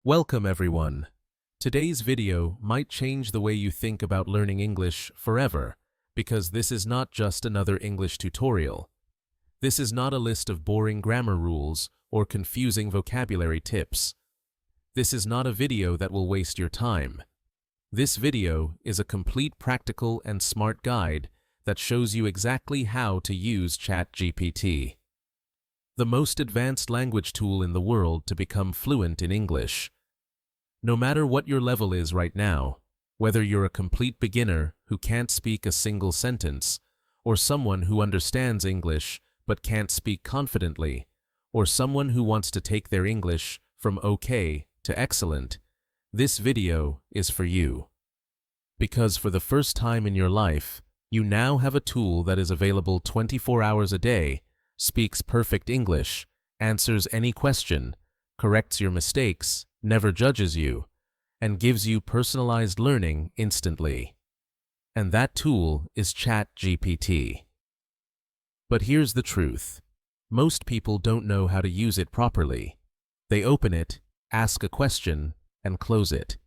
Welcome everyone. Today's video might change the way you think about learning English forever, because this is not just another English tutorial. This is not a list of boring grammar rules or confusing vocabulary tips. This is not a video that will waste your time. This video is a complete practical and smart guide that shows you exactly how to use ChatGPT, the most advanced language tool in the world to become fluent in English. No matter what your level is right now, whether you're a complete beginner who can't speak a single sentence, or someone who understands English but can't speak confidently, or someone who wants to take their English from okay to excellent, this video is for you. Because for the first time in your life, you now have a tool that is available 24 hours a day, speaks perfect English, answers any question, corrects your mistakes, never judges you, and gives you personalized learning instantly. And that tool is ChatGPT. But here's the truth. Most people don't know how to use it properly. They open it, ask a question, and close it.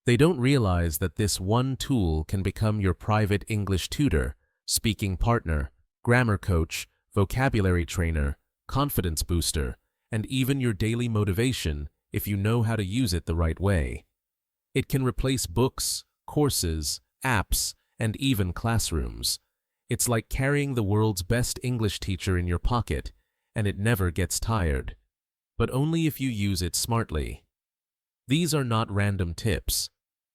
They don't realize that this one tool can become your private English tutor, speaking partner, grammar coach, vocabulary trainer, confidence booster, and even your daily motivation if you know how to use it the right way. It can replace books, courses, apps, and even classrooms. It's like carrying the world's best English teacher in your pocket, and it never gets tired. But only if you use it smartly. These are not random tips.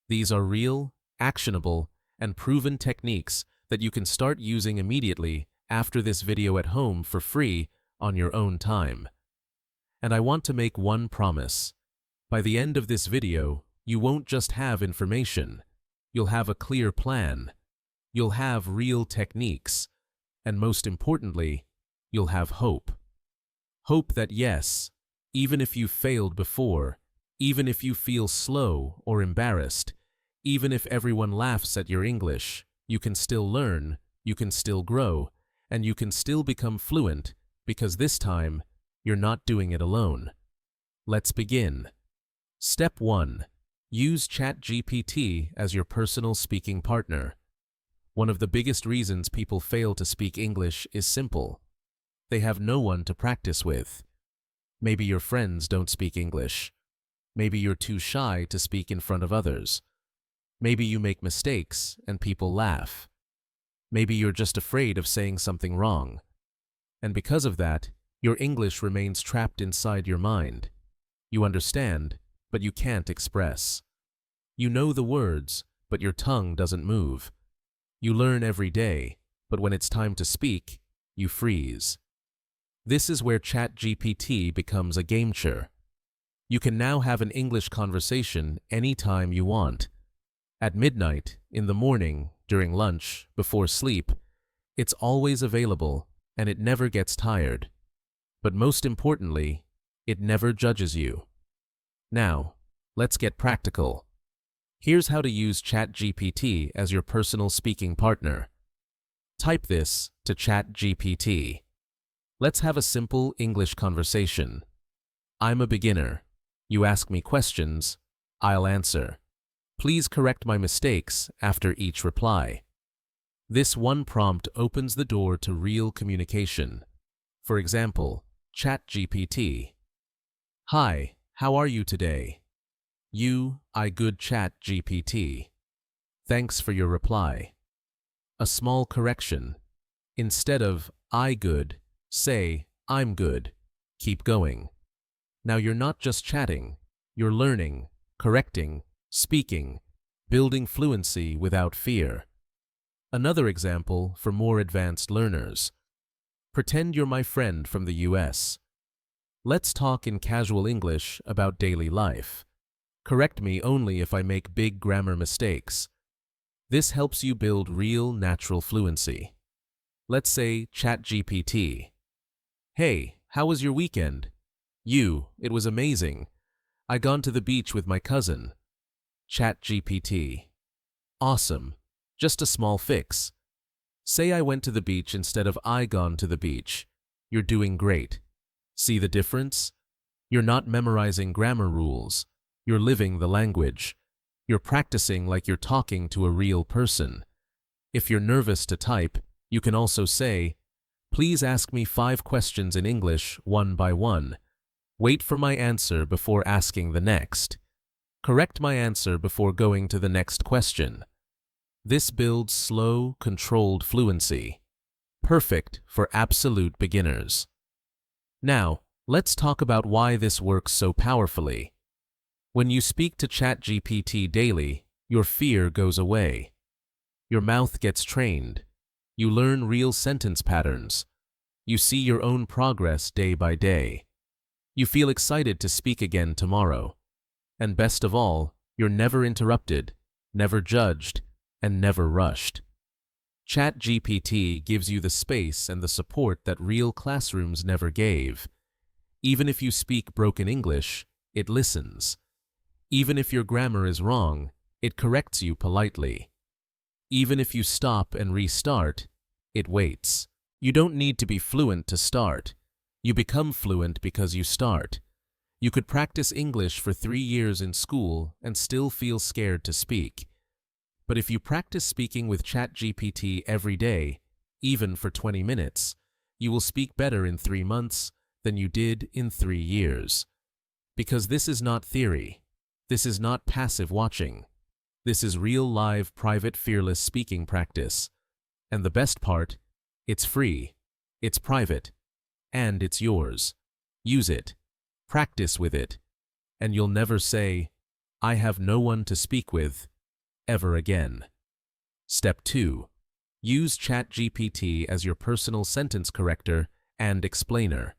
These are real, actionable, and proven techniques that you can start using immediately after this video at home for free on your own time. And I want to make one promise. By the end of this video, you won't just have information. You'll have a clear plan. You'll have real techniques. And most importantly, you'll have hope. Hope that yes, even if you've failed before, even if you feel slow or embarrassed, even if everyone laughs at your English, you can still learn, you can still grow, and you can still become fluent, because this time, you're not doing it alone. Let's begin. Step 1. Use ChatGPT as your personal speaking partner. One of the biggest reasons people fail to speak English is simple. They have no one to practice with. Maybe your friends don't speak English. Maybe you're too shy to speak in front of others. Maybe you make mistakes and people laugh. Maybe you're just afraid of saying something wrong. And because of that, your English remains trapped inside your mind. You understand, but you can't express. You know the words, but your tongue doesn't move. You learn every day, but when it's time to speak, you freeze. This is where ChatGPT becomes a game changer. You can now have an English conversation anytime you want. At midnight, in the morning, during lunch, before sleep, it's always available, and it never gets tired. But most importantly, it never judges you. Now, let's get practical. Here's how to use ChatGPT as your personal speaking partner. Type this to ChatGPT. Let's have a simple English conversation. I'm a beginner. You ask me questions, I'll answer. Please correct my mistakes after each reply. This one prompt opens the door to real communication. For example, ChatGPT. Hi, how are you today? I good ChatGPT. Thanks for your reply. A small correction. Instead of I good, say I'm good. Keep going. Now you're not just chatting, you're learning, correcting, speaking, building fluency without fear. Another example for more advanced learners. Pretend you're my friend from the US. Let's talk in casual English about daily life. Correct me only if I make big grammar mistakes. This helps you build real, natural fluency. Let's say ChatGPT. Hey, how was your weekend? It was amazing. I gone to the beach with my cousin. ChatGPT. Awesome. Just a small fix. Say I went to the beach instead of I gone to the beach. You're doing great. See the difference? You're not memorizing grammar rules. You're living the language. You're practicing like you're talking to a real person. If you're nervous to type, you can also say, "Please ask me 5 questions in English, one by one. Wait for my answer before asking the next. Correct my answer before going to the next question." This builds slow, controlled fluency. Perfect for absolute beginners. Now, let's talk about why this works so powerfully. When you speak to ChatGPT daily, your fear goes away. Your mouth gets trained. You learn real sentence patterns. You see your own progress day by day. You feel excited to speak again tomorrow. And best of all, you're never interrupted, never judged, and never rushed. ChatGPT gives you the space and the support that real classrooms never gave. Even if you speak broken English, it listens. Even if your grammar is wrong, it corrects you politely. Even if you stop and restart, it waits. You don't need to be fluent to start. You become fluent because you start. You could practice English for 3 years in school and still feel scared to speak. But if you practice speaking with ChatGPT every day, even for 20 minutes, you will speak better in 3 months than you did in 3 years. Because this is not theory. This is not passive watching. This is real live private fearless speaking practice. And the best part, it's free, it's private, and it's yours. Use it, practice with it, and you'll never say, "I have no one to speak with," ever again. Step 2. Use ChatGPT as your personal sentence corrector and explainer.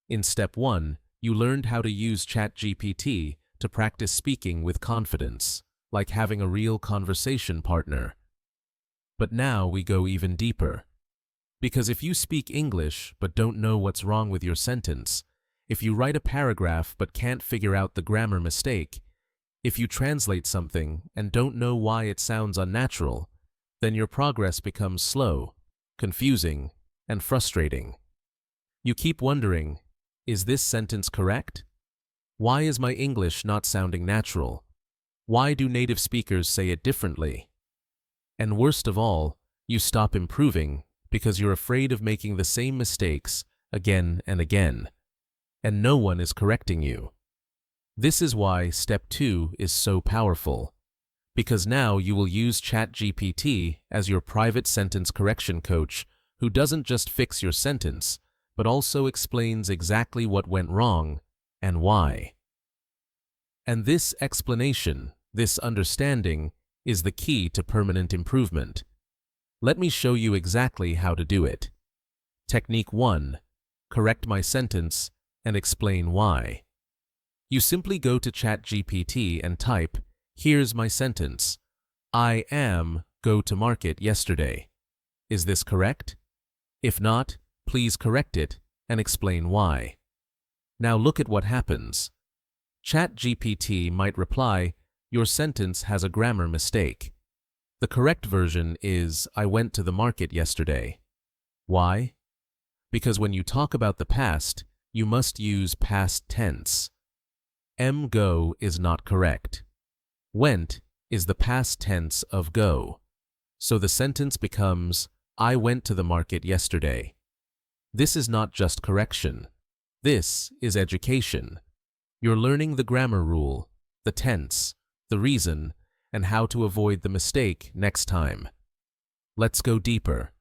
In Step 1, you learned how to use ChatGPT to practice speaking with confidence, like having a real conversation partner. But now we go even deeper. Because if you speak English but don't know what's wrong with your sentence, if you write a paragraph but can't figure out the grammar mistake, if you translate something and don't know why it sounds unnatural, then your progress becomes slow, confusing, and frustrating. You keep wondering, is this sentence correct? Why is my English not sounding natural? Why do native speakers say it differently? And worst of all, you stop improving because you're afraid of making the same mistakes again and again, and no one is correcting you. This is why Step 2 is so powerful, because now you will use ChatGPT as your private sentence correction coach who doesn't just fix your sentence, but also explains exactly what went wrong and why. And this explanation, this understanding, is the key to permanent improvement. Let me show you exactly how to do it. Technique 1. Correct my sentence and explain why. You simply go to ChatGPT and type, "Here's my sentence. I am go to market yesterday." Is this correct? If not, please correct it and explain why. Now look at what happens. ChatGPT might reply, "Your sentence has a grammar mistake." The correct version is, "I went to the market yesterday." Why? Because when you talk about the past, you must use past tense. Go is not correct. Went is the past tense of go. So the sentence becomes, "I went to the market yesterday." This is not just correction. This is education. You're learning the grammar rule, the tense, the reason, and how to avoid the mistake next time. Let's go deeper.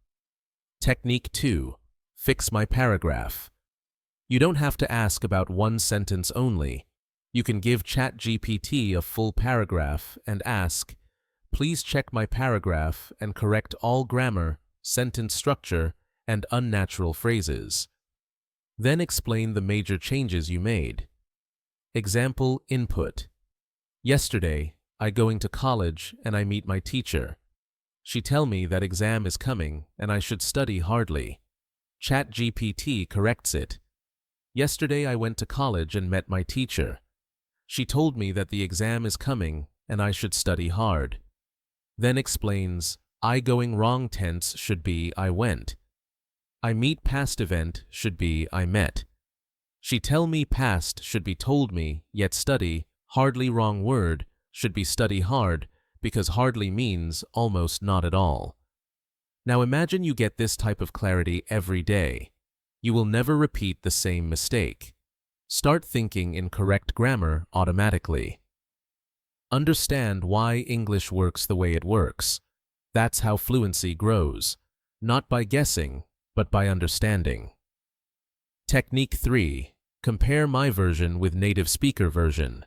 Technique 2. Fix my paragraph. You don't have to ask about one sentence only. You can give ChatGPT a full paragraph and ask, "Please check my paragraph and correct all grammar, sentence structure, and unnatural phrases." Then explain the major changes you made. Example input. Yesterday, I going to college and I meet my teacher. She tell me that exam is coming and I should study hardly. ChatGPT corrects it. Yesterday I went to college and met my teacher. She told me that the exam is coming and I should study hard. Then explains, I going wrong tense should be I went. I meet past event should be I met. She tell me past should be told me, yet study Hardly wrong word should be study hard because hardly means almost not at all. Now imagine you get this type of clarity every day. You will never repeat the same mistake. Start thinking in correct grammar automatically. Understand why English works the way it works. That's how fluency grows, not by guessing, but by understanding. Technique 3. Compare my version with native speaker version.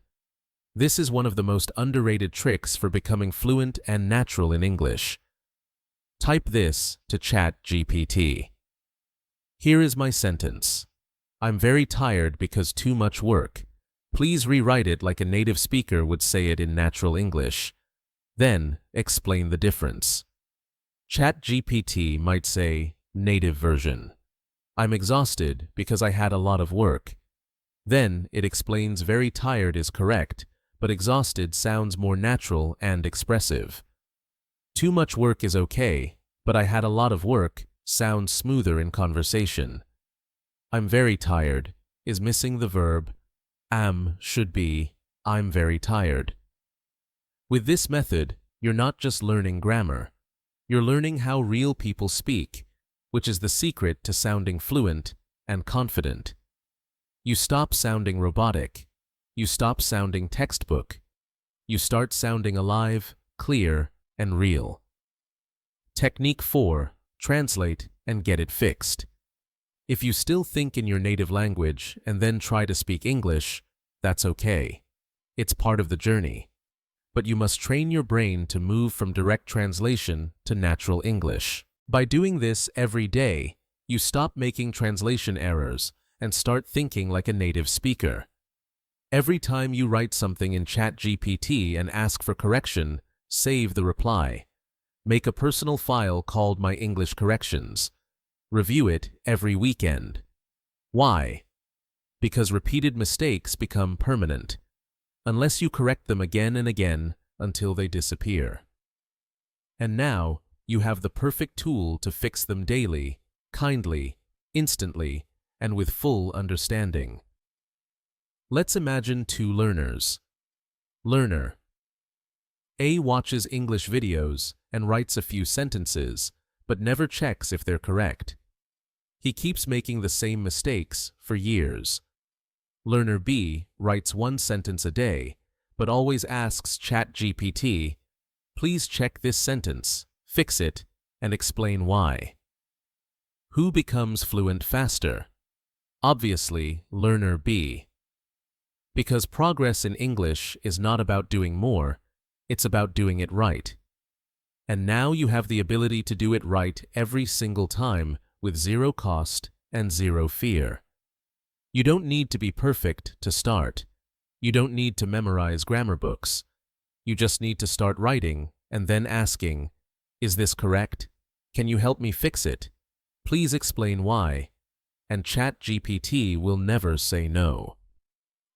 This is one of the most underrated tricks for becoming fluent and natural in English. Type this to ChatGPT. Here is my sentence. I'm very tired because too much work. Please rewrite it like a native speaker would say it in natural English. Then, explain the difference. ChatGPT might say, native version. I'm exhausted because I had a lot of work. Then, it explains very tired is correct, but exhausted sounds more natural and expressive. Too much work is okay, but I had a lot of work sounds smoother in conversation. I'm very tired is missing the verb. Am should be, I'm very tired. With this method, you're not just learning grammar. You're learning how real people speak, which is the secret to sounding fluent and confident. You stop sounding robotic. You stop sounding textbook. You start sounding alive, clear, and real. Technique 4. Translate and get it fixed. If you still think in your native language and then try to speak English, that's okay. It's part of the journey. But you must train your brain to move from direct translation to natural English. By doing this every day, you stop making translation errors and start thinking like a native speaker. Every time you write something in ChatGPT and ask for correction, save the reply. Make a personal file called My English Corrections. Review it every weekend. Why? Because repeated mistakes become permanent, unless you correct them again and again until they disappear. And now, you have the perfect tool to fix them daily, kindly, instantly, and with full understanding. Let's imagine two learners. Learner A watches English videos and writes a few sentences, but never checks if they're correct. He keeps making the same mistakes for years. Learner B writes one sentence a day, but always asks ChatGPT, please check this sentence, fix it, and explain why. Who becomes fluent faster? Obviously, learner B. Because progress in English is not about doing more, it's about doing it right. And now you have the ability to do it right every single time with zero cost and zero fear. You don't need to be perfect to start. You don't need to memorize grammar books. You just need to start writing and then asking, is this correct? Can you help me fix it? Please explain why. And ChatGPT will never say no.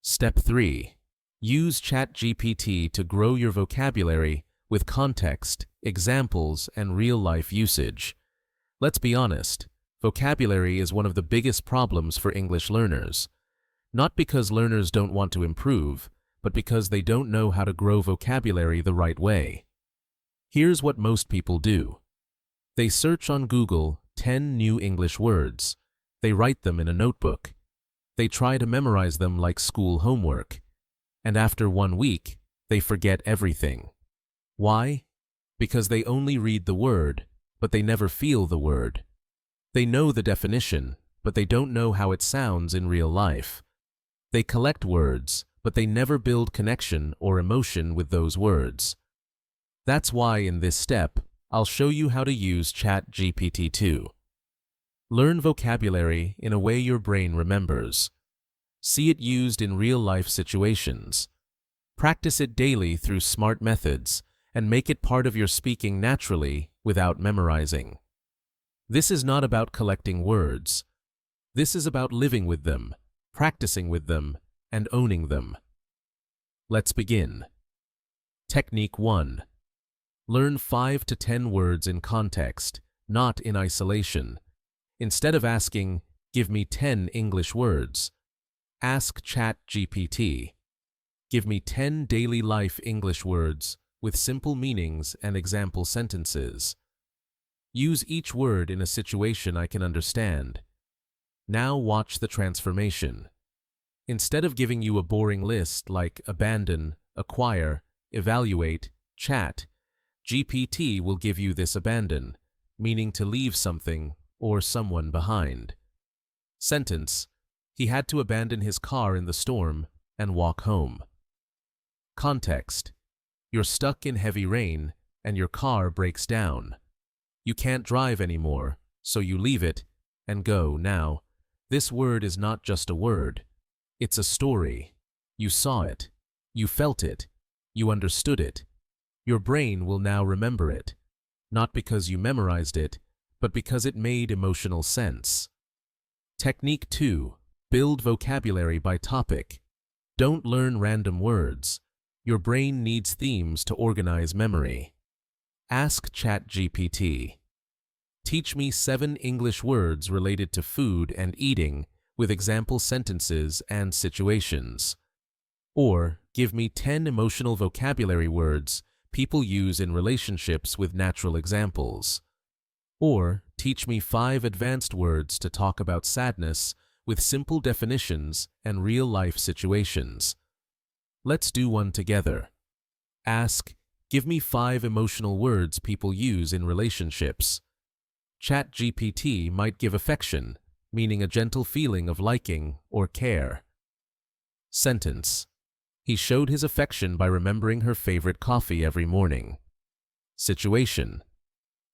Step 3. Use ChatGPT to grow your vocabulary with context, examples, and real-life usage. Let's be honest, vocabulary is one of the biggest problems for English learners. Not because learners don't want to improve, but because they don't know how to grow vocabulary the right way. Here's what most people do. They search on Google 10 new English words. They write them in a notebook. They try to memorize them like school homework. And after 1 week, they forget everything. Why? Because they only read the word, but they never feel the word. They know the definition, but they don't know how it sounds in real life. They collect words, but they never build connection or emotion with those words. That's why in this step, I'll show you how to use ChatGPT 2. Learn vocabulary in a way your brain remembers. See it used in real-life situations. Practice it daily through smart methods and make it part of your speaking naturally without memorizing. This is not about collecting words. This is about living with them, practicing with them, and owning them. Let's begin. Technique 1. Learn 5 to 10 words in context, not in isolation. Instead of asking, give me 10 English words, ask ChatGPT, Give me 10 daily life English words with simple meanings and example sentences. Use each word in a situation I can understand. Now watch the transformation. Instead of giving you a boring list like abandon, acquire, evaluate, chat, GPT will give you this abandon, meaning to leave something or someone behind. Sentence: he had to abandon his car in the storm and walk home. Context: you're stuck in heavy rain and your car breaks down. You can't drive anymore, so you leave it and go now. This word is not just a word. It's a story. You saw it. You felt it. You understood it. Your brain will now remember it, not because you memorized it, but because it made emotional sense. Technique 2. Build vocabulary by topic. Don't learn random words. Your brain needs themes to organize memory. Ask ChatGPT. Teach me 7 English words related to food and eating with example sentences and situations. Or give me 10 emotional vocabulary words people use in relationships with natural examples. Or teach me 5 advanced words to talk about sadness with simple definitions and real-life situations. Let's do one together. Ask, give me 5 emotional words people use in relationships. ChatGPT might give affection, meaning a gentle feeling of liking or care. Sentence: he showed his affection by remembering her favorite coffee every morning. Situation: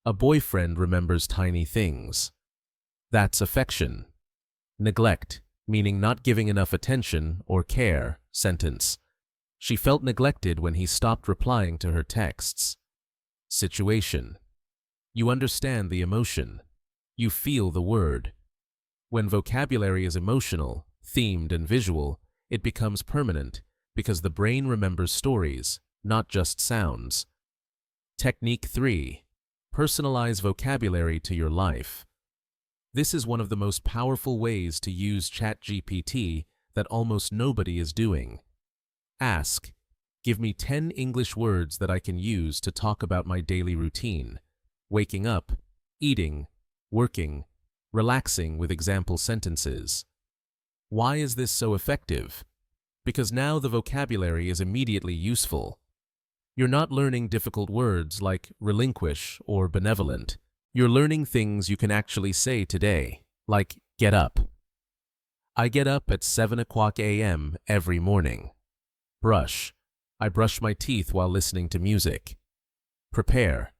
a boyfriend remembers tiny things. That's affection. Neglect, meaning not giving enough attention or care. Sentence: she felt neglected when he stopped replying to her texts. Situation: you understand the emotion. You feel the word. When vocabulary is emotional, themed, and visual, it becomes permanent because the brain remembers stories, not just sounds. Technique 3. Personalize vocabulary to your life. This is one of the most powerful ways to use ChatGPT that almost nobody is doing. Ask, give me 10 English words that I can use to talk about my daily routine: waking up, eating, working, relaxing with example sentences. Why is this so effective? Because now the vocabulary is immediately useful. You're not learning difficult words like relinquish or benevolent. You're learning things you can actually say today, like get up. I get up at 7 a.m. every morning. Brush. I brush my teeth while listening to music. Prepare.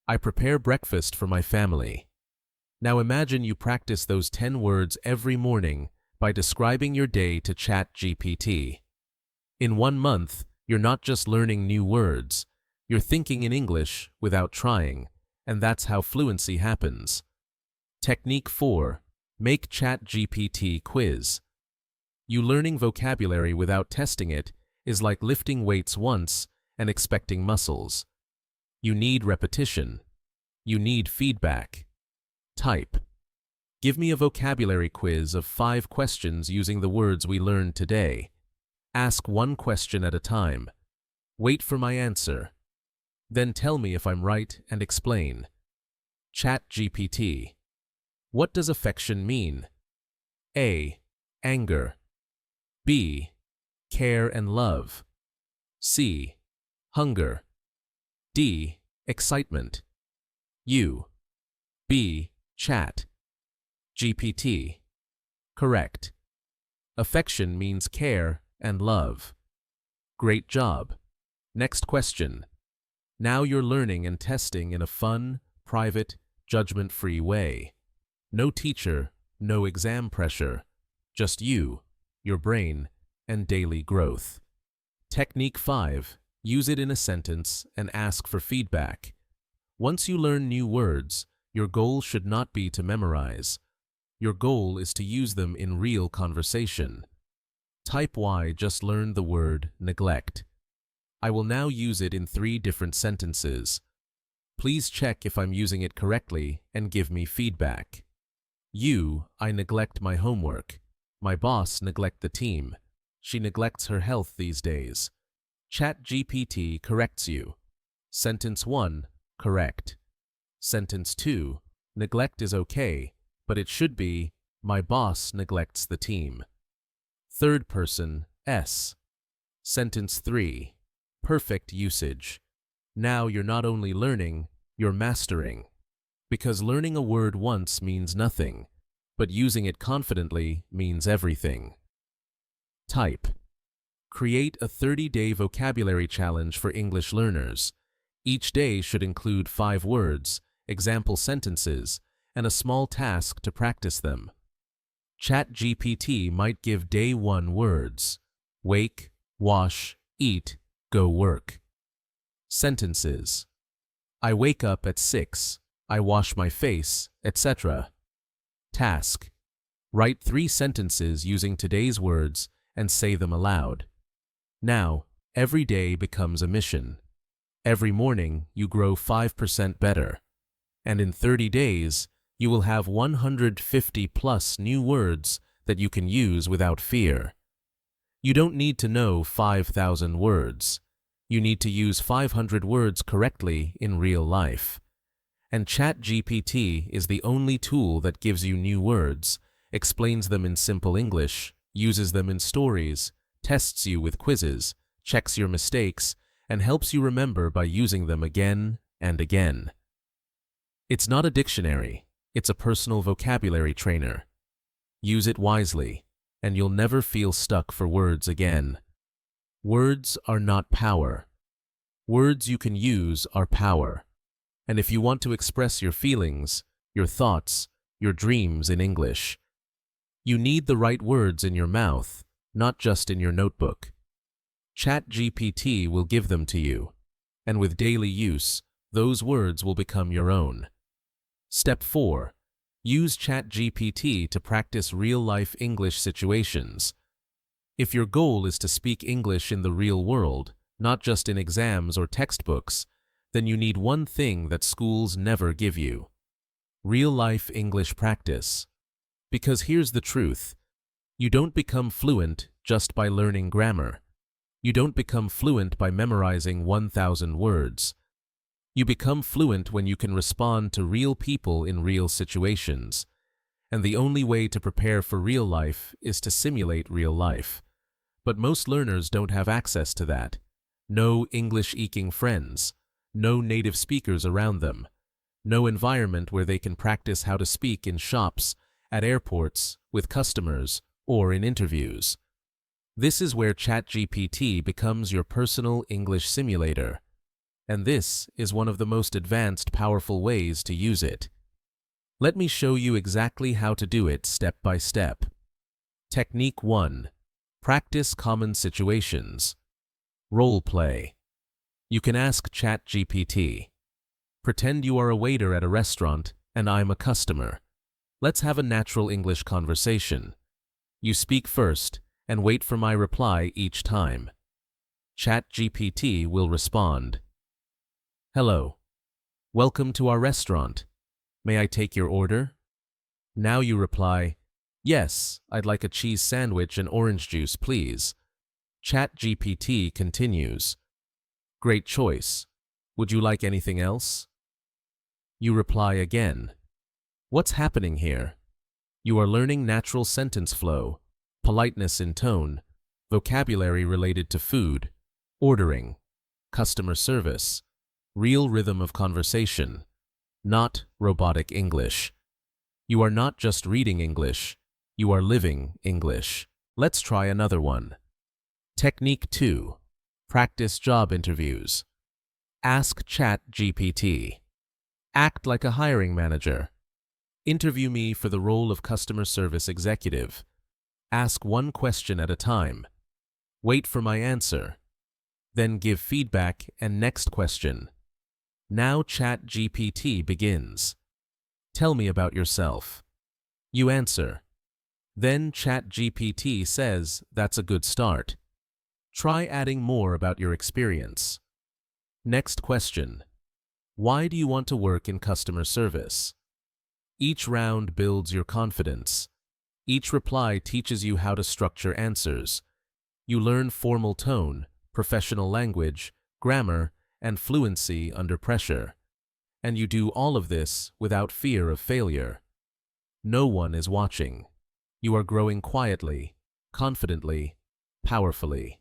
I prepare breakfast for my family. Now imagine you practice those 10 words every morning by describing your day to ChatGPT. In 1 month, you're not just learning new words, you're thinking in English without trying, and that's how fluency happens. Technique 4. Make ChatGPT quiz. You learning vocabulary without testing it is like lifting weights once and expecting muscles. You need repetition. You need feedback. Type. Give me a vocabulary quiz of 5 questions using the words we learned today. Ask 1 question at a time. Wait for my answer. Then tell me if I'm right and explain. ChatGPT. What does affection mean? A. Anger. B. Care and love. C. Hunger. D. Excitement. U. B. Chat. GPT. Correct. Affection means care and love. Great job. Next question. Now you're learning and testing in a fun, private, judgment-free way. No teacher, no exam pressure. Just you, your brain, and daily growth. Technique 5. Use it in a sentence and ask for feedback. Once you learn new words, your goal should not be to memorize. Your goal is to use them in real conversation. Type Y just learned the word neglect. I will now use it in 3 different sentences. Please check if I'm using it correctly and give me feedback. I neglect my homework. My boss neglect the team. She neglects her health these days. ChatGPT corrects you. Sentence 1, correct. Sentence 2, neglect is okay, but it should be, my boss neglects the team. Third person, S. Sentence 3, perfect usage. Now you're not only learning, you're mastering. Because learning a word once means nothing, but using it confidently means everything. Type. Create a 30-day vocabulary challenge for English learners. Each day should include 5 words, example sentences, and a small task to practice them. ChatGPT might give day 1 words: wake, wash, eat, go work. Sentences: I wake up at 6, I wash my face, etc. Task: write 3 sentences using today's words and say them aloud. Now, every day becomes a mission. Every morning, you grow 5% better. And in 30 days, you will have 150 plus new words that you can use without fear. You don't need to know 5,000 words. You need to use 500 words correctly in real life. And ChatGPT is the only tool that gives you new words, explains them in simple English, uses them in stories, tests you with quizzes, checks your mistakes, and helps you remember by using them again and again. It's not a dictionary, it's a personal vocabulary trainer. Use it wisely, and you'll never feel stuck for words again. Words are not power. Words you can use are power. And if you want to express your feelings, your thoughts, your dreams in English, you need the right words in your mouth, not just in your notebook. ChatGPT will give them to you, and with daily use, those words will become your own. Step 4. Use ChatGPT to practice real-life English situations. If your goal is to speak English in the real world, not just in exams or textbooks, then you need one thing that schools never give you: real-life English practice. Because here's the truth: you don't become fluent just by learning grammar. You don't become fluent by memorizing 1,000 words. You become fluent when you can respond to real people in real situations. And the only way to prepare for real life is to simulate real life. But most learners don't have access to that. No English-speaking friends. No native speakers around them. No environment where they can practice how to speak in shops, at airports, with customers, or in interviews. This is where ChatGPT becomes your personal English simulator. And this is one of the most advanced, powerful ways to use it. Let me show you exactly how to do it step by step. Technique 1. Practice common situations. Role play. You can ask ChatGPT. Pretend you are a waiter at a restaurant and I'm a customer. Let's have a natural English conversation. You speak first and wait for my reply each time. ChatGPT will respond. Hello. Welcome to our restaurant. May I take your order? Now you reply, yes, I'd like a cheese sandwich and orange juice, please. ChatGPT continues. Great choice. Would you like anything else? You reply again. What's happening here? You are learning natural sentence flow, politeness in tone, vocabulary related to food, ordering, customer service, real rhythm of conversation, not robotic English. You are not just reading English, you are living English. Let's try another one. Technique 2. Practice job interviews. Ask ChatGPT. Act like a hiring manager. Interview me for the role of customer service executive. Ask one question at a time. Wait for my answer. Then give feedback and next question. Now ChatGPT begins. Tell me about yourself. You answer. Then ChatGPT says that's a good start. Try adding more about your experience. Next question. Why do you want to work in customer service? Each round builds your confidence. Each reply teaches you how to structure answers. You learn formal tone, professional language, grammar, and fluency under pressure. And you do all of this without fear of failure. No one is watching. You are growing quietly, confidently, powerfully.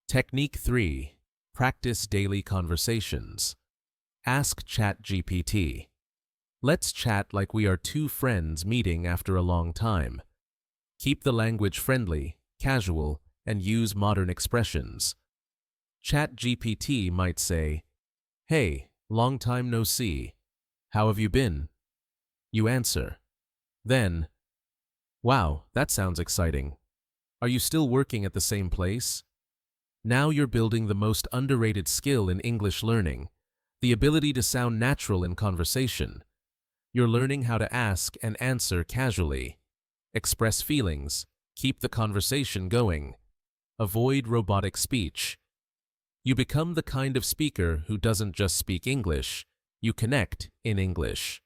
Technique 3. Practice daily conversations. Ask ChatGPT. Let's chat like we are two friends meeting after a long time. Keep the language friendly, casual, and use modern expressions. ChatGPT might say, "Hey, long time no see. How have you been?" You answer. Then, "Wow, that sounds exciting. Are you still working at the same place?" Now you're building the most underrated skill in English learning, the ability to sound natural in conversation. You're learning how to ask and answer casually. Express feelings. Keep the conversation going. Avoid robotic speech. You become the kind of speaker who doesn't just speak English, you connect in English.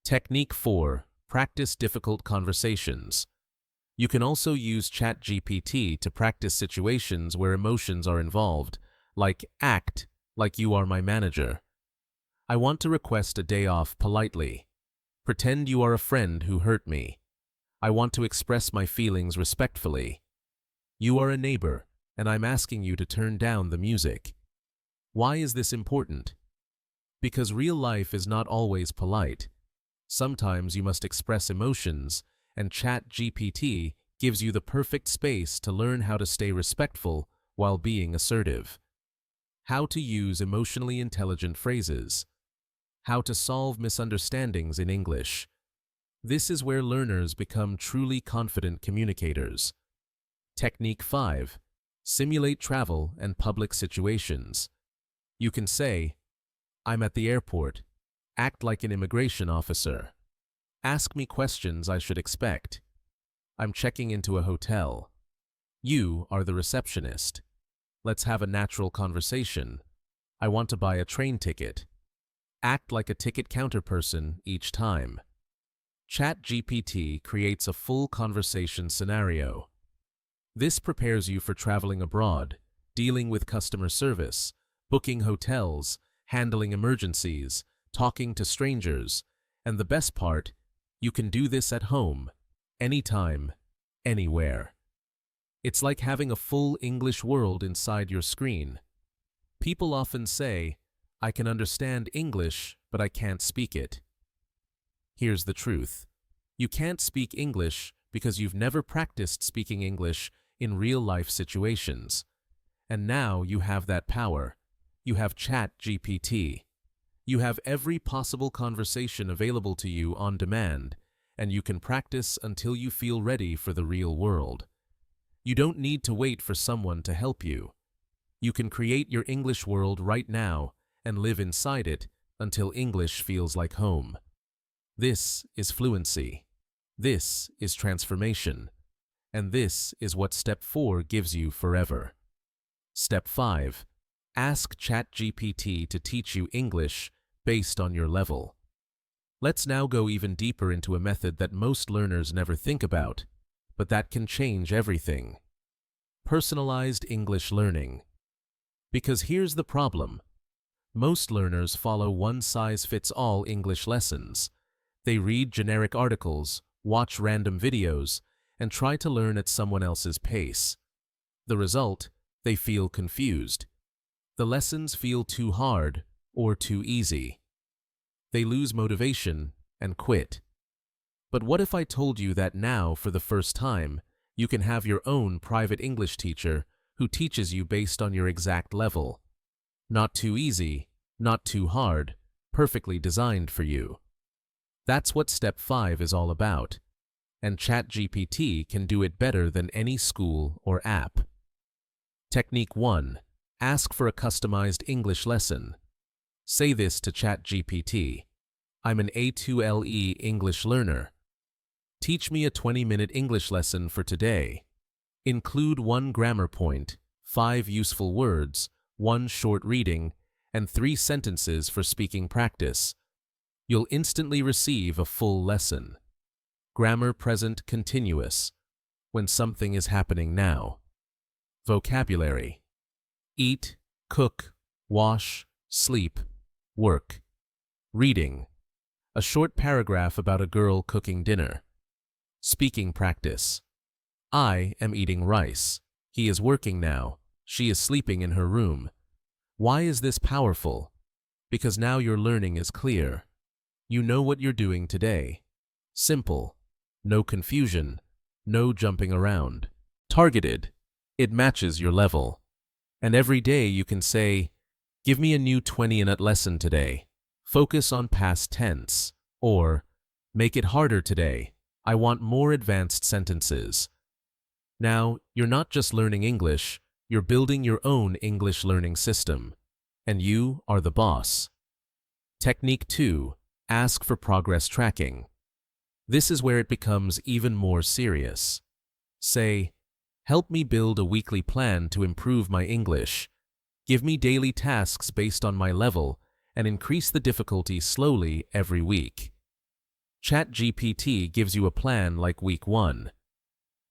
Technique 4. Practice difficult conversations. You can also use ChatGPT to practice situations where emotions are involved, like act like you are my manager. I want to request a day off politely. Pretend you are a friend who hurt me. I want to express my feelings respectfully. You are a neighbor, and I'm asking you to turn down the music. Why is this important? Because real life is not always polite. Sometimes you must express emotions, and ChatGPT gives you the perfect space to learn how to stay respectful while being assertive. How to use emotionally intelligent phrases. How to solve misunderstandings in English. This is where learners become truly confident communicators. Technique 5. Simulate travel and public situations. You can say, "I'm at the airport. Act like an immigration officer. Ask me questions I should expect. I'm checking into a hotel. You are the receptionist. Let's have a natural conversation. I want to buy a train ticket." Act like a ticket counter person each time. ChatGPT creates a full conversation scenario. This prepares you for traveling abroad, dealing with customer service, booking hotels, handling emergencies, talking to strangers, and the best part, you can do this at home, anytime, anywhere. It's like having a full English world inside your screen. People often say, "I can understand English, but I can't speak it." Here's the truth. You can't speak English because you've never practiced speaking English in real-life situations. And now you have that power. You have ChatGPT. You have every possible conversation available to you on demand, and you can practice until you feel ready for the real world. You don't need to wait for someone to help you. You can create your English world right now and live inside it until English feels like home. This is fluency. This is transformation. And this is what Step 4 gives you forever. Step 5. Ask ChatGPT to teach you English based on your level. Let's now go even deeper into a method that most learners never think about, but that can change everything. Personalized English learning. Because here's the problem. Most learners follow one-size-fits-all English lessons. They read generic articles, watch random videos, and try to learn at someone else's pace. The result, they feel confused. The lessons feel too hard or too easy. They lose motivation and quit. But what if I told you that now, for the first time, you can have your own private English teacher who teaches you based on your exact level? Not too easy, not too hard, perfectly designed for you. That's what Step 5 is all about, and ChatGPT can do it better than any school or app. Technique 1. Ask for a customized English lesson. Say this to ChatGPT. "I'm an A2LE English learner. Teach me a 20-minute English lesson for today. Include 1 grammar point, 5 useful words, 1 short reading, and 3 sentences for speaking practice." You'll instantly receive a full lesson. Grammar present continuous. when something is happening now. Vocabulary: eat, cook, wash, sleep, work. Reading: a short paragraph about a girl cooking dinner. Speaking practice: I am eating rice. He is working now. She is sleeping in her room. Why is this powerful? Because now your learning is clear. You know what you're doing today. Simple. No confusion. No jumping around. Targeted. It matches your level. And every day you can say, give me a new 20-minute lesson today. Focus on past tense. Or, make it harder today. I want more advanced sentences. Now, you're not just learning English, you're building your own English learning system. And you are the boss. Technique 2. Ask for progress tracking. This is where it becomes even more serious. Say, help me build a weekly plan to improve my English. Give me daily tasks based on my level and increase the difficulty slowly every week. ChatGPT gives you a plan like week 1.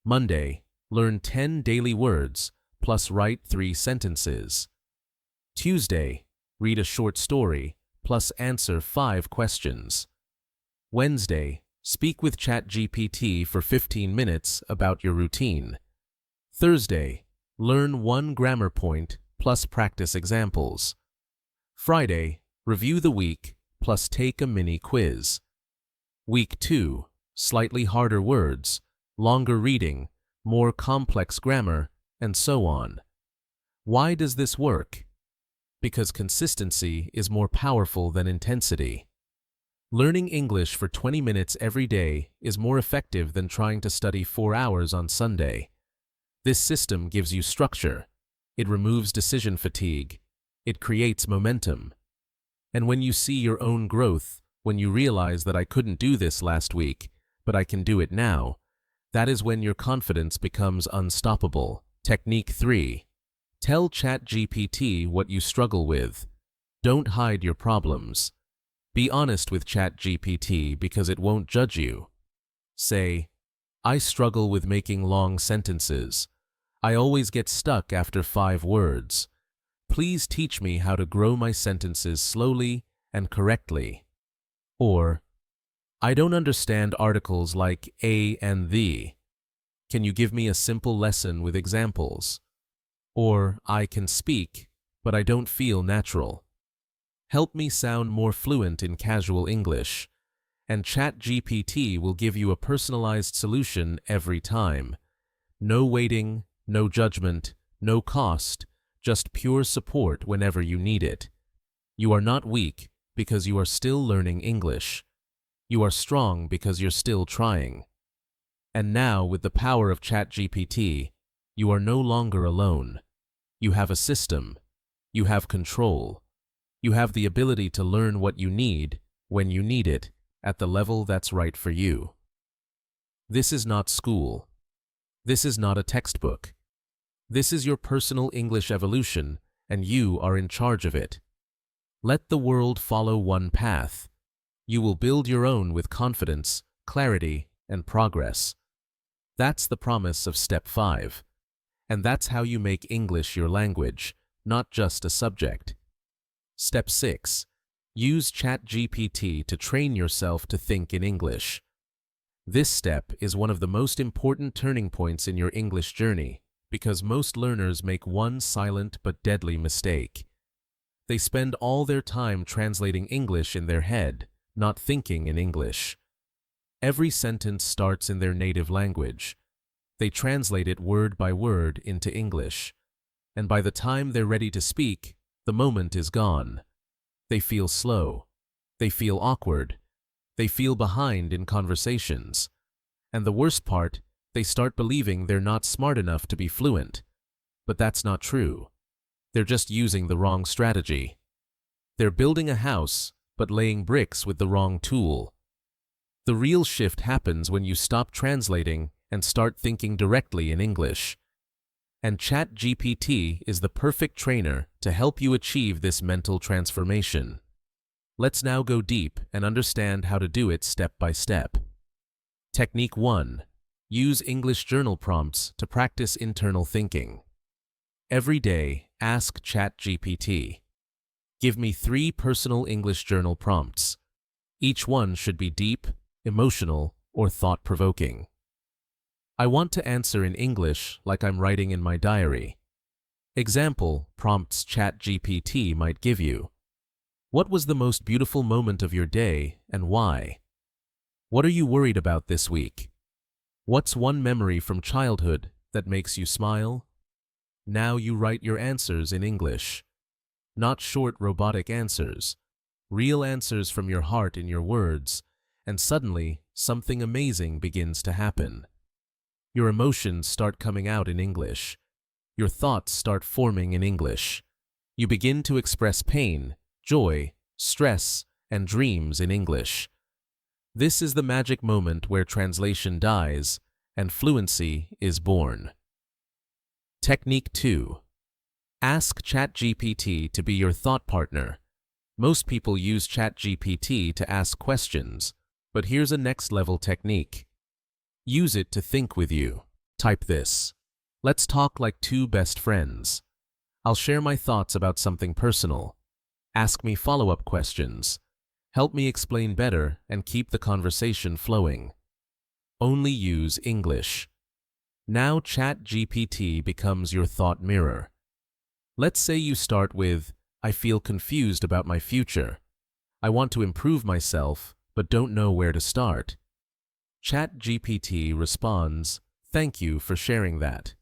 Monday, learn 10 daily words plus write 3 sentences. Tuesday, read a short story plus answer 5 questions. Wednesday, speak with ChatGPT for 15 minutes about your routine. Thursday, learn 1 grammar point plus practice examples. Friday, review the week plus take a mini quiz. Week 2, slightly harder words, longer reading, more complex grammar, and so on. Why does this work? Because consistency is more powerful than intensity. Learning English for 20 minutes every day is more effective than trying to study 4 hours on Sunday. This system gives you structure. It removes decision fatigue. It creates momentum. And when you see your own growth, when you realize that I couldn't do this last week, but I can do it now, that is when your confidence becomes unstoppable. Technique 3. Tell ChatGPT what you struggle with. Don't hide your problems. Be honest with ChatGPT because it won't judge you. Say, I struggle with making long sentences. I always get stuck after 5 words. Please teach me how to grow my sentences slowly and correctly. Or, I don't understand articles like a and the. Can you give me a simple lesson with examples? Or, I can speak, but I don't feel natural. Help me sound more fluent in casual English. And ChatGPT will give you a personalized solution every time. No waiting, no judgment, no cost, just pure support whenever you need it. You are not weak because you are still learning English. You are strong because you're still trying. And now, with the power of ChatGPT, you are no longer alone. You have a system. You have control. You have the ability to learn what you need, when you need it, at the level that's right for you. This is not school. This is not a textbook. This is your personal English evolution, and you are in charge of it. Let the world follow one path. You will build your own with confidence, clarity, and progress. That's the promise of Step 5. And that's how you make English your language, not just a subject. Step 6. Use ChatGPT to train yourself to think in English. This step is one of the most important turning points in your English journey because most learners make one silent but deadly mistake. They spend all their time translating English in their head, not thinking in English. Every sentence starts in their native language. They translate it word by word into English. And by the time they're ready to speak, the moment is gone. They feel slow. They feel awkward. They feel behind in conversations. And the worst part, they start believing they're not smart enough to be fluent. But that's not true. They're just using the wrong strategy. They're building a house, but laying bricks with the wrong tool. The real shift happens when you stop translating and start thinking directly in English. And ChatGPT is the perfect trainer to help you achieve this mental transformation. Let's now go deep and understand how to do it step by step. Technique 1. Use English journal prompts to practice internal thinking. Every day, ask ChatGPT. Give me 3 personal English journal prompts. Each one should be deep, emotional, or thought-provoking. I want to answer in English like I'm writing in my diary. Example prompts ChatGPT might give you. What was the most beautiful moment of your day and why? What are you worried about this week? What's one memory from childhood that makes you smile? Now you write your answers in English. Not short robotic answers. Real answers from your heart in your words, and suddenly something amazing begins to happen. Your emotions start coming out in English. Your thoughts start forming in English. You begin to express pain, joy, stress, and dreams in English. This is the magic moment where translation dies and fluency is born. Technique 2. Ask ChatGPT to be your thought partner. Most people use ChatGPT to ask questions, but here's a next-level technique. Use it to think with you. Type this. Let's talk like 2 best friends. I'll share my thoughts about something personal. Ask me follow-up questions. Help me explain better and keep the conversation flowing. Only use English. Now ChatGPT becomes your thought mirror. Let's say you start with, I feel confused about my future. I want to improve myself, but don't know where to start. ChatGPT responds, thank you for sharing that.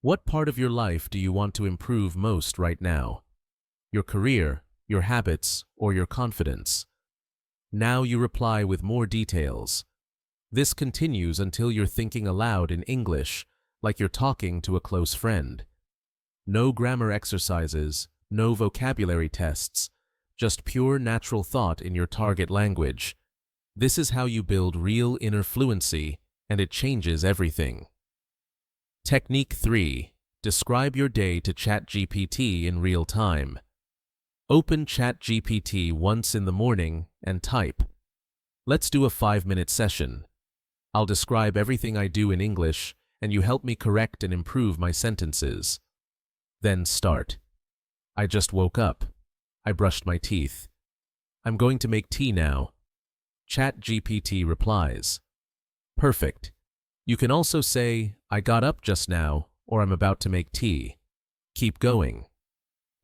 What part of your life do you want to improve most right now? Your career, your habits, or your confidence? Now you reply with more details. This continues until you're thinking aloud in English, like you're talking to a close friend. No grammar exercises, no vocabulary tests, just pure natural thought in your target language. This is how you build real inner fluency, and it changes everything. Technique 3. Describe your day to ChatGPT in real time. Open ChatGPT once in the morning and type. Let's do a 5-minute session. I'll describe everything I do in English, and you help me correct and improve my sentences. Then start. I just woke up. I brushed my teeth. I'm going to make tea now. ChatGPT replies. Perfect. You can also say, I got up just now, or I'm about to make tea. Keep going.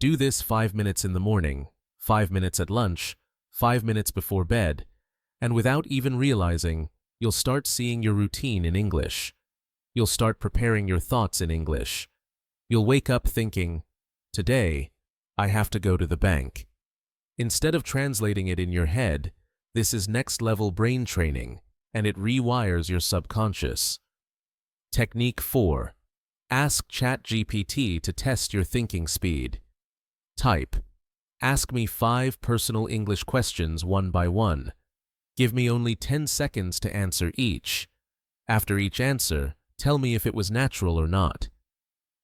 Do this 5 minutes in the morning, 5 minutes at lunch, 5 minutes before bed, and without even realizing, you'll start seeing your routine in English. You'll start preparing your thoughts in English. You'll wake up thinking, today, I have to go to the bank. Instead of translating it in your head, this is next-level brain training, and it rewires your subconscious. Technique 4. Ask ChatGPT to test your thinking speed. Type. Ask me 5 personal English questions one by one. Give me only 10 seconds to answer each. After each answer, tell me if it was natural or not.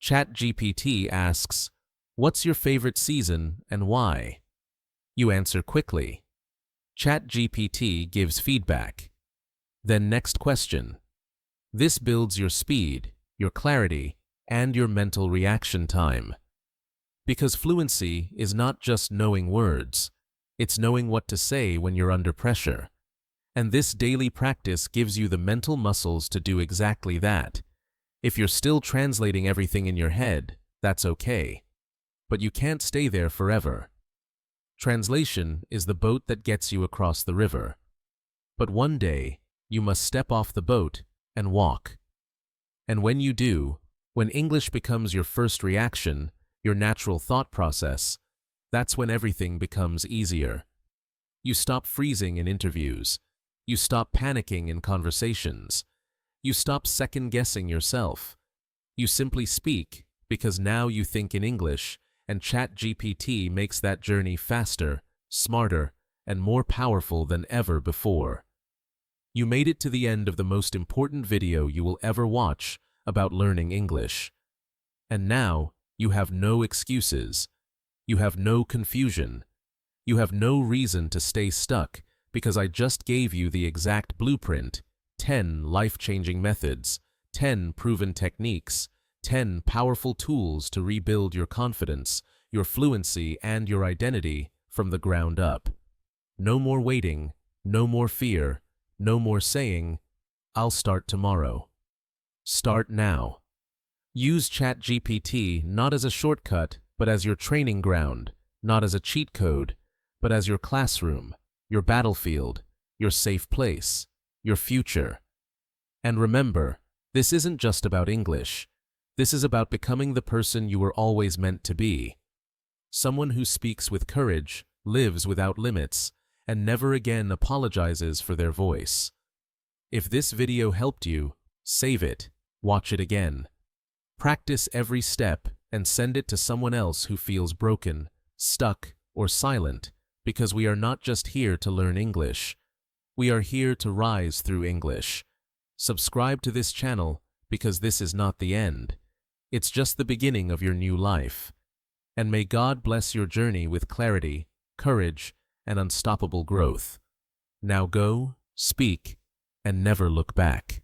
ChatGPT asks, what's your favorite season and why? You answer quickly. ChatGPT gives feedback. Then next question. This builds your speed, your clarity, and your mental reaction time. Because fluency is not just knowing words, it's knowing what to say when you're under pressure. And this daily practice gives you the mental muscles to do exactly that. If you're still translating everything in your head, that's okay. But you can't stay there forever. Translation is the boat that gets you across the river. But one day, you must step off the boat and walk. And when you do, when English becomes your first reaction, your natural thought process, that's when everything becomes easier. You stop freezing in interviews. You stop panicking in conversations. You stop second-guessing yourself. You simply speak because now you think in English, and ChatGPT makes that journey faster, smarter, and more powerful than ever before. You made it to the end of the most important video you will ever watch about learning English. And now, you have no excuses. You have no confusion. You have no reason to stay stuck because I just gave you the exact blueprint. 10 life-changing methods, 10 proven techniques, 10 powerful tools to rebuild your confidence, your fluency, and your identity from the ground up. No more waiting, no more fear, no more saying, "I'll start tomorrow." Start now. Use ChatGPT not as a shortcut, but as your training ground, not as a cheat code, but as your classroom, your battlefield, your safe place, your future. And remember, this isn't just about English. This is about becoming the person you were always meant to be. Someone who speaks with courage, lives without limits, and never again apologizes for their voice. If this video helped you, save it, watch it again. Practice every step and send it to someone else who feels broken, stuck, or silent, because we are not just here to learn English. We are here to rise through English. Subscribe to this channel because this is not the end. It's just the beginning of your new life. And may God bless your journey with clarity, courage, and unstoppable growth. Now go, speak, and never look back.